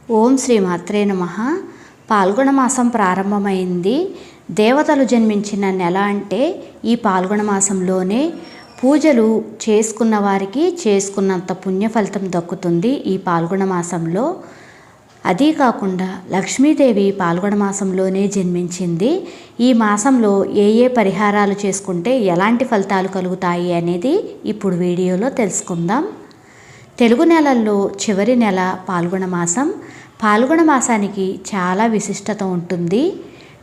ఓం శ్రీ మాత్రే నమః. పాల్గొన మాసం ప్రారంభమైంది. దేవతలు జన్మించిన నెల అంటే ఈ పాల్గొన మాసంలోనే. పూజలు చేసుకున్న వారికి చేసుకున్నంత పుణ్య ఫలితం దక్కుతుంది ఈ పాల్గొన మాసంలో. అదీ కాకుండా లక్ష్మీదేవి పాల్గొన మాసంలోనే జన్మించింది. ఈ మాసంలో ఏ ఏ పరిహారాలు చేసుకుంటే ఎలాంటి ఫలితాలు కలుగుతాయి అనేది ఇప్పుడు వీడియోలో తెలుసుకుందాం. తెలుగు నెలల్లో చివరి నెల పాల్గొన మాసం. పాల్గొన మాసానికి చాలా విశిష్టత ఉంటుంది.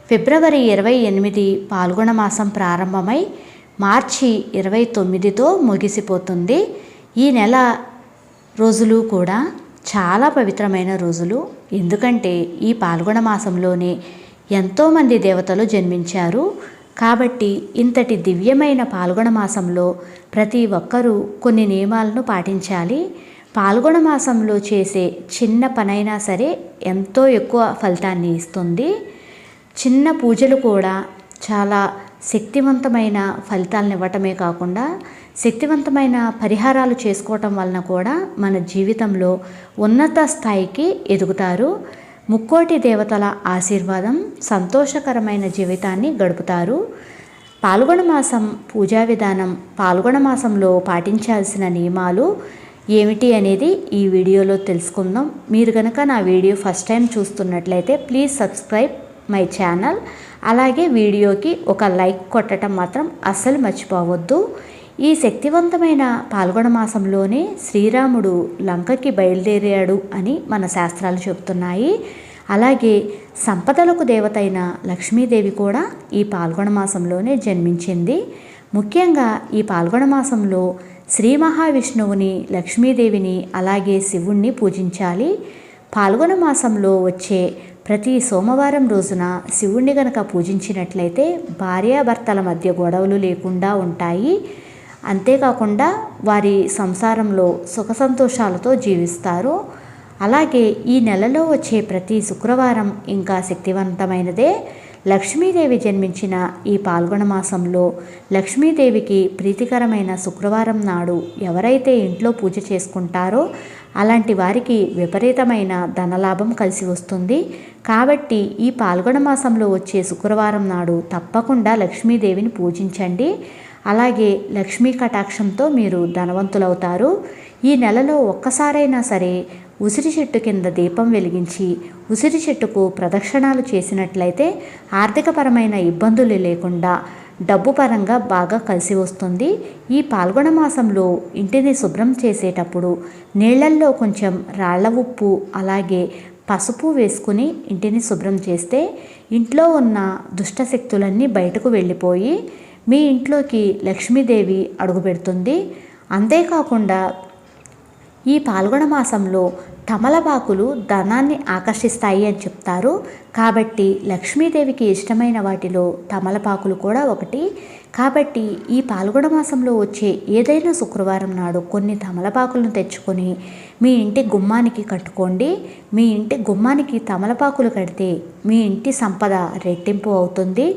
ఫిబ్రవరి 28 పాల్గొన మాసం ప్రారంభమై మార్చి 29తో ముగిసిపోతుంది. ఈ నెల రోజులు కూడా చాలా పవిత్రమైన రోజులు. ఎందుకంటే ఈ పాల్గొన మాసంలోనే ఎంతోమంది దేవతలు జన్మించారు. కాబట్టి ఇంతటి దివ్యమైన పాల్గొన మాసంలో ప్రతి ఒక్కరూ కొన్ని నియమాలను పాటించాలి. పాల్గొన మాసంలో చేసే చిన్న పనైనా సరే ఎంతో ఎక్కువ ఫలితాన్ని ఇస్తుంది. చిన్న పూజలు కూడా చాలా శక్తివంతమైన ఫలితాలను ఇవ్వటమే కాకుండా శక్తివంతమైన పరిహారాలు చేసుకోవటం వలన కూడా మన జీవితంలో ఉన్నత స్థాయికి ఎదుగుతారు. ముక్కోటి దేవతల ఆశీర్వాదం, సంతోషకరమైన జీవితాన్ని గడుపుతారు. పాల్గొన మాసం పూజా విధానం, పాల్గొన మాసంలో పాటించాల్సిన నియమాలు ఏమిటి అనేది ఈ వీడియోలో తెలుసుకుందాం. మీరు కనుక నా వీడియో ఫస్ట్ టైం చూస్తున్నట్లయితే ప్లీజ్ సబ్స్క్రైబ్ మై ఛానల్. అలాగే వీడియోకి ఒక లైక్ కొట్టడం మాత్రం అస్సలు మర్చిపోవద్దు. ఈ శక్తివంతమైన పాల్గొన మాసంలోనే శ్రీరాముడు లంకకి బయలుదేరాడు అని మన శాస్త్రాలు చెబుతున్నాయి. అలాగే సంపదలకు దేవతైన లక్ష్మీదేవి కూడా ఈ పాల్గొన మాసంలోనే జన్మించింది. ముఖ్యంగా ఈ పాల్గొన మాసంలో శ్రీ మహావిష్ణువుని, లక్ష్మీదేవిని అలాగే శివుణ్ణి పూజించాలి. పాల్గొన మాసంలో వచ్చే ప్రతి సోమవారం రోజున శివుణ్ణి గనక పూజించినట్లయితే భార్యాభర్తల మధ్య గొడవలు లేకుండా ఉంటాయి. అంతేకాకుండా వారి సంసారంలో సుఖ సంతోషాలతో జీవిస్తారు. అలాగే ఈ నెలలో వచ్చే ప్రతి శుక్రవారం ఇంకా శక్తివంతమైనదే. లక్ష్మీదేవి జన్మించిన ఈ పాల్గొన మాసంలో లక్ష్మీదేవికి ప్రీతికరమైన శుక్రవారం నాడు ఎవరైతే ఇంట్లో పూజ చేసుకుంటారో అలాంటి వారికి విపరీతమైన ధనలాభం కలిసి వస్తుంది. కాబట్టి ఈ పాల్గొన మాసంలో వచ్చే శుక్రవారం నాడు తప్పకుండా లక్ష్మీదేవిని పూజించండి. అలాగే లక్ష్మీ కటాక్షంతో మీరు ధనవంతులవుతారు. ఈ నెలలో ఒక్కసారైనా సరే ఉసిరి చెట్టు కింద దీపం వెలిగించి ఉసిరి చెట్టుకు ప్రదక్షిణాలు చేసినట్లయితే ఆర్థికపరమైన ఇబ్బందులు లేకుండా డబ్బు పరంగా బాగా కలిసి వస్తుంది. ఈ పాల్గొన మాసంలో ఇంటిని శుభ్రం చేసేటప్పుడు నీళ్లల్లో కొంచెం రాళ్ల ఉప్పు అలాగే పసుపు వేసుకుని ఇంటిని శుభ్రం చేస్తే ఇంట్లో ఉన్న దుష్టశక్తులన్నీ బయటకు వెళ్ళిపోయి మీ ఇంట్లోకి లక్ష్మీదేవి అడుగుపెడుతుంది. అంతేకాకుండా ఈ పాల్గొన మాసంలో తమలపాకులు ధనాన్ని ఆకర్షిస్తాయి అని చెప్తారు. కాబట్టి లక్ష్మీదేవికి ఇష్టమైన వాటిలో తమలపాకులు కూడా ఒకటి. కాబట్టి ఈ పాల్గొన మాసంలో వచ్చే ఏదైనా శుక్రవారం నాడు కొన్ని తమలపాకులను తెచ్చుకొని మీ ఇంటి గుమ్మానికి కట్టుకోండి. మీ ఇంటి గుమ్మానికి తమలపాకులు కడితే మీ ఇంటి సంపద రెట్టింపు అవుతుంది.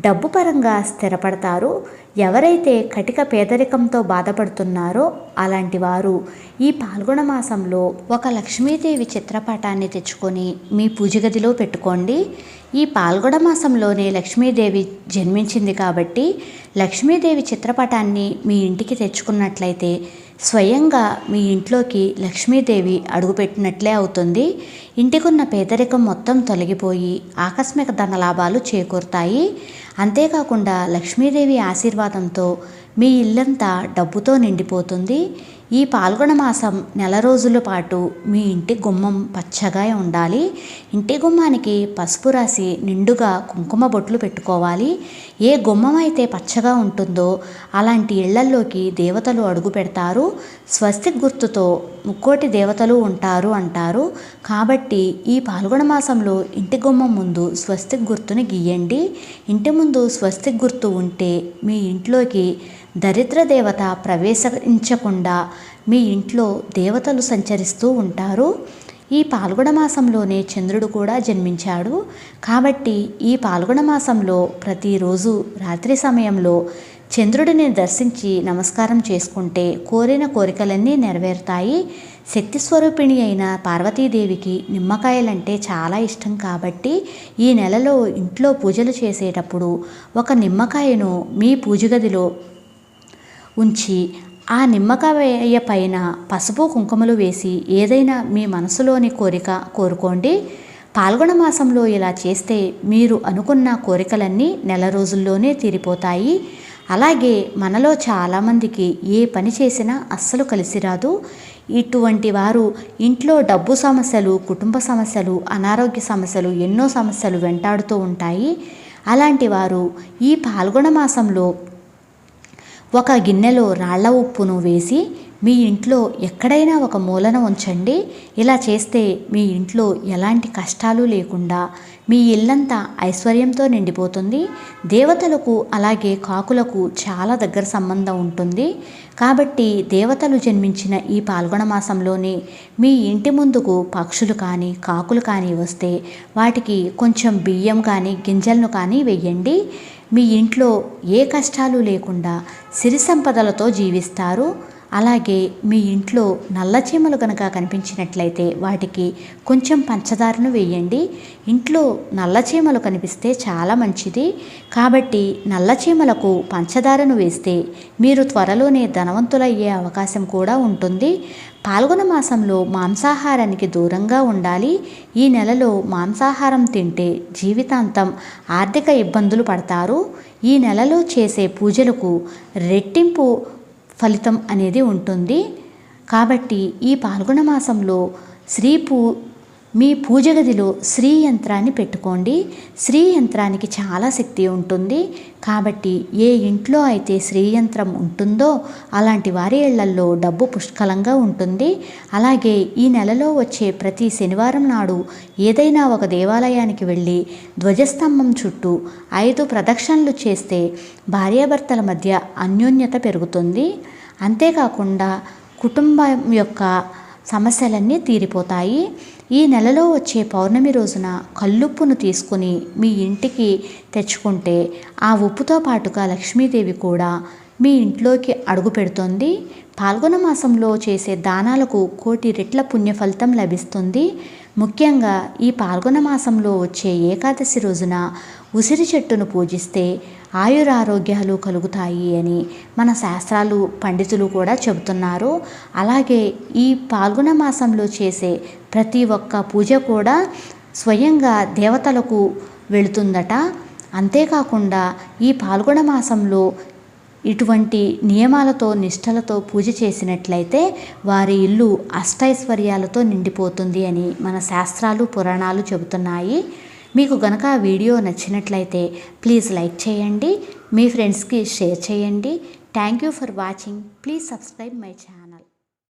డబ్బు పరంగా స్థిరపడతారు. ఎవరైతే కటిక పేదరికంతో బాధపడుతున్నారో అలాంటి వారు ఈ పాల్గొన మాసంలో ఒక లక్ష్మీదేవి చిత్రపటాన్ని తెచ్చుకొని మీ పూజ గదిలో పెట్టుకోండి. ఈ పాల్గొన మాసంలోనే లక్ష్మీదేవి జన్మించింది కాబట్టి లక్ష్మీదేవి చిత్రపటాన్ని మీ ఇంటికి తెచ్చుకున్నట్లయితే స్వయంగా మీ ఇంట్లోకి లక్ష్మీదేవి అడుగుపెట్టినట్లే అవుతుంది. ఇంటికున్న పేదరికం మొత్తం తొలగిపోయి ఆకస్మిక ధనలాభాలు చేకూరుతాయి. అంతేకాకుండా లక్ష్మీదేవి ఆశీర్వాదంతో మీ ఇల్లంతా డబ్బుతో నిండిపోతుంది. ఈ పాల్గొన మాసం నెల రోజుల పాటు మీ ఇంటి గుమ్మం పచ్చగా ఉండాలి. ఇంటి గుమ్మానికి పసుపు రాసి నిండుగా కుంకుమ బొట్లు పెట్టుకోవాలి. ఏ గుమ్మం అయితే పచ్చగా ఉంటుందో అలాంటి ఇళ్లల్లోకి దేవతలు అడుగు పెడతారు. స్వస్తిక్ గుర్తుతో ముక్కోటి దేవతలు ఉంటారు అంటారు. కాబట్టి ఈ పాల్గొన మాసంలో ఇంటి గుమ్మం ముందు స్వస్తిక్ గుర్తుని గీయండి. ఇంటి ముందు స్వస్తిక్ గుర్తు ఉంటే మీ ఇంట్లోకి దరిద్ర దేవత ప్రవేశించకుండా మీ ఇంట్లో దేవతలు సంచరిస్తూ ఉంటారు. ఈ పాల్గొన మాసంలోనే చంద్రుడు కూడా జన్మించాడు. కాబట్టి ఈ పాల్గొన మాసంలో ప్రతిరోజు రాత్రి సమయంలో చంద్రుడిని దర్శించి నమస్కారం చేసుకుంటే కోరిన కోరికలన్నీ నెరవేరుతాయి. శక్తి స్వరూపిణి అయిన పార్వతీదేవికి నిమ్మకాయలంటే చాలా ఇష్టం కాబట్టి ఈ నెలలో ఇంట్లో పూజలు చేసేటప్పుడు ఒక నిమ్మకాయను మీ పూజ గదిలో ఉంచి ఆ నిమ్మకాయ పైన పసుపు కుంకుమలు వేసి ఏదైనా మీ మనసులోని కోరిక కోరుకోండి. పాల్గొన మాసంలో ఇలా చేస్తే మీరు అనుకున్న కోరికలన్నీ నెల రోజుల్లోనే తీరిపోతాయి. అలాగే మనలో చాలామందికి ఏ పని చేసినా అస్సలు కలిసి రాదు. ఇటువంటి వారు ఇంట్లో డబ్బు సమస్యలు, కుటుంబ సమస్యలు, అనారోగ్య సమస్యలు, ఎన్నో సమస్యలు వెంటాడుతూ ఉంటాయి. అలాంటి వారు ఈ పాల్గొన మాసంలో ఒక గిన్నెలో రాళ్ల ఉప్పును వేసి మీ ఇంట్లో ఎక్కడైనా ఒక మూలన ఉంచండి. ఇలా చేస్తే మీ ఇంట్లో ఎలాంటి కష్టాలు లేకుండా మీ ఇల్లంతా ఐశ్వర్యంతో నిండిపోతుంది. దేవతలకు అలాగే కాకులకు చాలా దగ్గర సంబంధం ఉంటుంది. కాబట్టి దేవతలు జన్మించిన ఈ పాల్గొన మాసంలోనే మీ ఇంటి ముందుకు పక్షులు కానీ కాకులు కానీ వస్తే వాటికి కొంచెం బియ్యం కానీ గింజలను కానీ వెయ్యండి. మీ ఇంట్లో ఏ కష్టాలు లేకుండా సిరి సంపదలతో జీవిస్తారు. అలాగే మీ ఇంట్లో నల్లచీమలు కనుక కనిపించినట్లయితే వాటికి కొంచెం పంచదారను వేయండి. ఇంట్లో నల్లచీమలు కనిపిస్తే చాలా మంచిది. కాబట్టి నల్లచీమలకు పంచదారను వేస్తే మీరు త్వరలోనే ధనవంతులయ్యే అవకాశం కూడా ఉంటుంది. పాల్గొన మాసంలో మాంసాహారానికి దూరంగా ఉండాలి. ఈ నెలలో మాంసాహారం తింటే జీవితాంతం ఆర్థిక ఇబ్బందులు పడతారు. ఈ నెలలో చేసే పూజలకు రెట్టింపు ఫలితం అనేది ఉంటుంది. కాబట్టి ఈ పాల్గొన మాసంలో మీ పూజ గదిలో శ్రీ యంత్రాన్ని పెట్టుకోండి. శ్రీ యంత్రానికి చాలా శక్తి ఉంటుంది. కాబట్టి ఏ ఇంట్లో అయితే శ్రీ యంత్రం ఉంటుందో అలాంటి వారి ఇళ్లల్లో డబ్బు పుష్కలంగా ఉంటుంది. అలాగే ఈ నెలలో వచ్చే ప్రతి శనివారం నాడు ఏదైనా ఒక దేవాలయానికి వెళ్ళి ధ్వజస్తంభం చుట్టూ 5 ప్రదక్షిణలు చేస్తే భార్యాభర్తల మధ్య అన్యోన్యత పెరుగుతుంది. అంతేకాకుండా కుటుంబం యొక్క సమస్యలన్నీ తీరిపోతాయి. ఈ నెలలో వచ్చే పౌర్ణమి రోజున కల్లుప్పును తీసుకుని మీ ఇంటికి తెచ్చుకుంటే ఆ ఉప్పుతో పాటుగా లక్ష్మీదేవి కూడా మీ ఇంట్లోకి అడుగు పెడుతుంది. పాల్గొన మాసంలో చేసే దానాలకు 1,000,000 రెట్ల పుణ్యఫలితం లభిస్తుంది. ముఖ్యంగా ఈ పాల్గొన మాసంలో వచ్చే ఏకాదశి రోజున ఉసిరి చెట్టును పూజిస్తే ఆయురారోగ్యాలు కలుగుతాయి అని మన శాస్త్రాలు పండితులు కూడా చెబుతున్నారు. అలాగే ఈ పాల్గొన మాసంలో చేసే ప్రతి ఒక్క పూజ కూడా స్వయంగా దేవతలకు వెళుతుందట. అంతేకాకుండా ఈ పాల్గొన మాసంలో ఇటువంటి నియమాలతో నిష్టలతో పూజ చేసినట్లయితే వారి ఇల్లు అష్టైశ్వర్యాలతో నిండిపోతుంది అని మన శాస్త్రాలు పురాణాలు చెబుతున్నాయి. మీకు గనక ఆ వీడియో నచ్చినట్లయితే ప్లీజ్ లైక్ చేయండి, మీ ఫ్రెండ్స్కి షేర్ చేయండి. Thank you for watching. Please subscribe my channel.